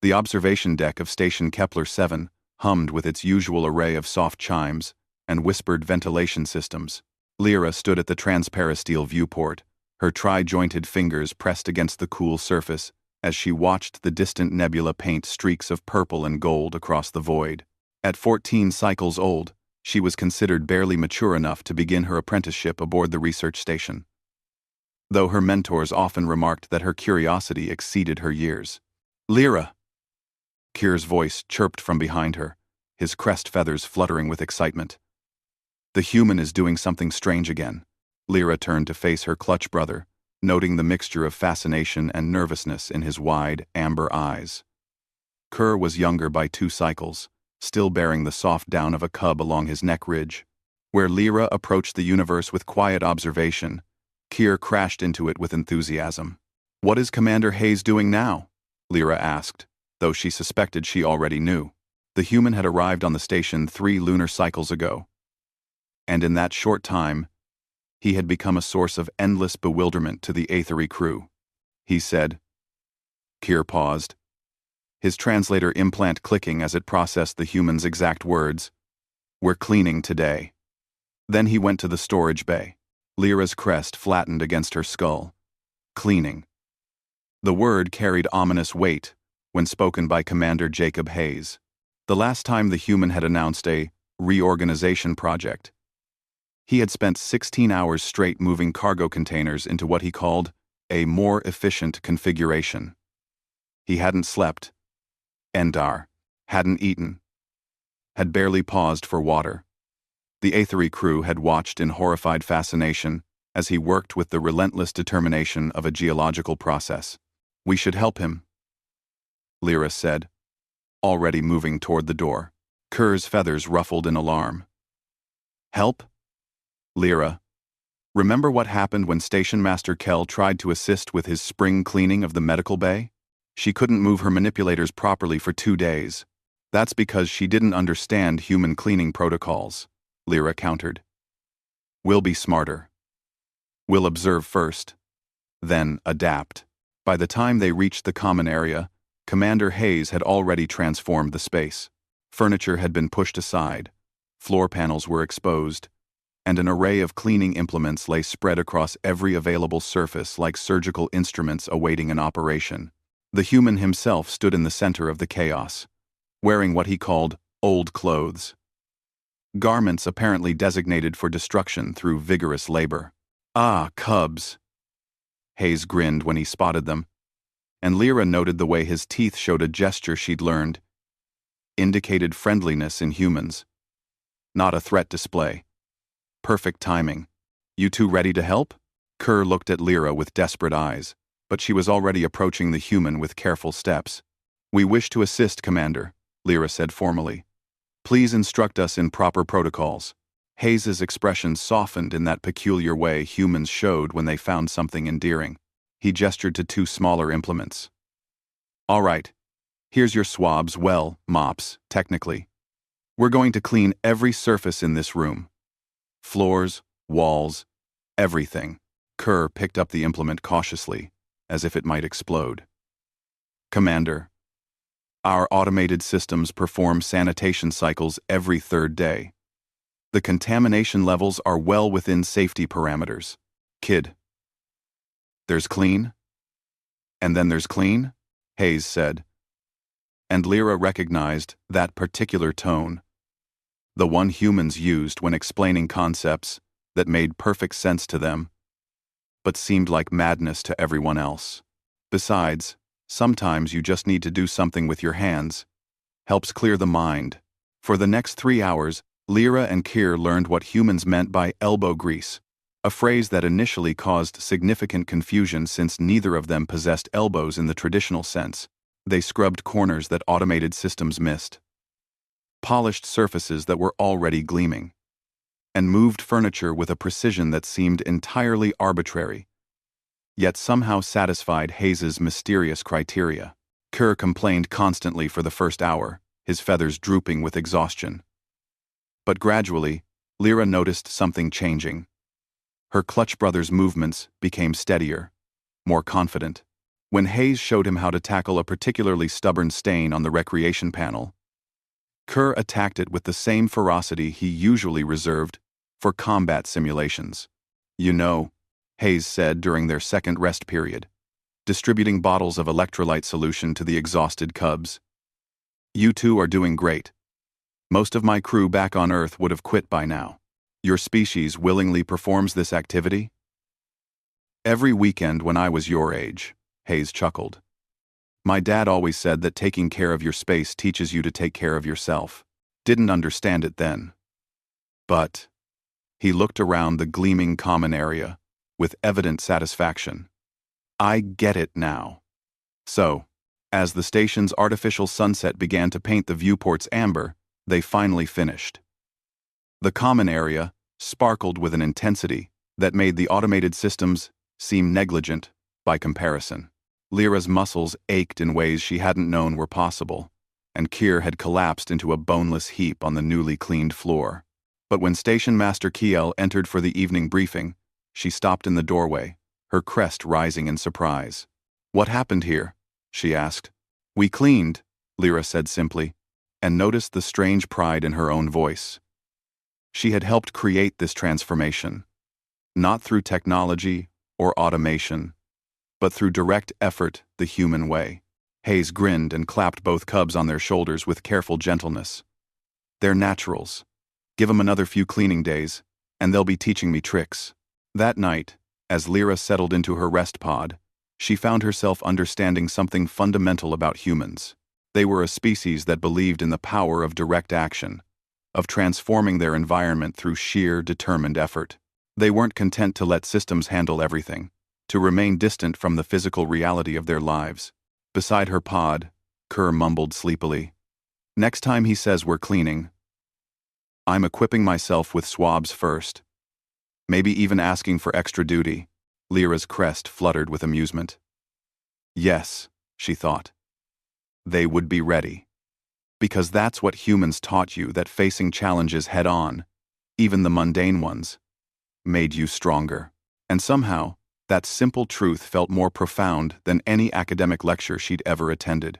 The observation deck of Station Kepler 7 hummed with its usual array of soft chimes and whispered ventilation systems. Lyra stood at the transparisteel viewport, her tri-jointed fingers pressed against the cool surface as she watched the distant nebula paint streaks of purple and gold across the void. At 14 cycles old, she was considered barely mature enough to begin her apprenticeship aboard the research station, though her mentors often remarked that her curiosity exceeded her years. "Lyra!" Kyr's voice chirped from behind her, his crest feathers fluttering with excitement. "The human is doing something strange again." Lyra turned to face her clutch brother, noting the mixture of fascination and nervousness in his wide, amber eyes. Kyr was younger by 2 cycles, still bearing the soft down of a cub along his neck ridge. Where Lyra approached the universe with quiet observation, Kyr crashed into it with enthusiasm. "What is Commander Hayes doing now?" Lyra asked, though she suspected she already knew. The human had arrived on the station 3 lunar cycles ago, and in that short time, he had become a source of endless bewilderment to the Aethery crew. He said. Kyr paused, his translator implant clicking as it processed the human's exact words. "We're cleaning today." Then he went to the storage bay. Lyra's crest flattened against her skull. Cleaning. The word carried ominous weight when spoken by Commander Jacob Hayes. The last time the human had announced a reorganization project, he had spent 16 hours straight moving cargo containers into what he called a more efficient configuration. He hadn't slept. Endar hadn't eaten. Had barely paused for water. The Aethery crew had watched in horrified fascination as he worked with the relentless determination of a geological process. "We should help him," Lyra said, already moving toward the door. Kyr's feathers ruffled in alarm. "Help?" "Lyra, remember what happened when Station Master Kell tried to assist with his spring cleaning of the medical bay? She couldn't move her manipulators properly for 2 days. That's because she didn't understand human cleaning protocols," Lyra countered. "We'll be smarter. We'll observe first, then adapt." By the time they reached the common area, Commander Hayes had already transformed the space. Furniture had been pushed aside, floor panels were exposed, and an array of cleaning implements lay spread across every available surface like surgical instruments awaiting an operation. The human himself stood in the center of the chaos, wearing what he called old clothes. Garments apparently designated for destruction through vigorous labor. "Ah, cubs!" Hayes grinned when he spotted them, and Lyra noted the way his teeth showed a gesture she'd learned. Indicated friendliness in humans. Not a threat display. Perfect timing. "You two ready to help?" Kyr looked at Lyra with desperate eyes, but she was already approaching the human with careful steps. "We wish to assist, Commander," Lyra said formally. "Please instruct us in proper protocols." Hayes's expression softened in that peculiar way humans showed when they found something endearing. He gestured to 2 smaller implements. "All right, here's your swabs, well, mops, technically. We're going to clean every surface in this room. Floors, walls, everything." Kyr picked up the implement cautiously, as if it might explode. "Commander, our automated systems perform sanitation cycles every 3rd day. The contamination levels are well within safety parameters. Kid. There's clean? And then there's clean?" Hayes said. And Lyra recognized that particular tone, the one humans used when explaining concepts that made perfect sense to them, but seemed like madness to everyone else. Besides, sometimes you just need to do something with your hands. Helps clear the mind. For the next 3 hours, Lyra and Kyr learned what humans meant by elbow grease, a phrase that initially caused significant confusion since neither of them possessed elbows in the traditional sense. They scrubbed corners that automated systems missed, polished surfaces that were already gleaming, and moved furniture with a precision that seemed entirely arbitrary, yet somehow satisfied Hayes's mysterious criteria. Kyr complained constantly for the first hour, his feathers drooping with exhaustion. But gradually, Lyra noticed something changing. Her clutch brother's movements became steadier, more confident. When Hayes showed him how to tackle a particularly stubborn stain on the recreation panel, Kerr attacked it with the same ferocity he usually reserved for combat simulations. "You know," Hayes said during their second rest period, distributing bottles of electrolyte solution to the exhausted cubs, "you two are doing great. Most of my crew back on Earth would have quit by now. Your species willingly performs this activity?" "Every weekend when I was your age," Hayes chuckled. "My dad always said that taking care of your space teaches you to take care of yourself. Didn't understand it then. But..." He looked around the gleaming common area with evident satisfaction. "I get it now." So, as the station's artificial sunset began to paint the viewports amber, they finally finished. The common area sparkled with an intensity that made the automated systems seem negligent by comparison. Lyra's muscles ached in ways she hadn't known were possible, and Kier had collapsed into a boneless heap on the newly cleaned floor. But when Station Master Kiel entered for the evening briefing, she stopped in the doorway, her crest rising in surprise. "What happened here?" she asked. "We cleaned," Lyra said simply, and noticed the strange pride in her own voice. She had helped create this transformation, not through technology or automation, but through direct effort the human way. Hayes grinned and clapped both cubs on their shoulders with careful gentleness. "They're naturals. Give 'em another few cleaning days, and they'll be teaching me tricks." That night, as Lyra settled into her rest pod, she found herself understanding something fundamental about humans. They were a species that believed in the power of direct action, of transforming their environment through sheer, determined effort. They weren't content to let systems handle everything, to remain distant from the physical reality of their lives. Beside her pod, Kerr mumbled sleepily, "Next time he says we're cleaning, I'm equipping myself with swabs first. Maybe even asking for extra duty." Lyra's crest fluttered with amusement. Yes, she thought. They would be ready. Because that's what humans taught you, that facing challenges head-on, even the mundane ones, made you stronger. And somehow, that simple truth felt more profound than any academic lecture she'd ever attended.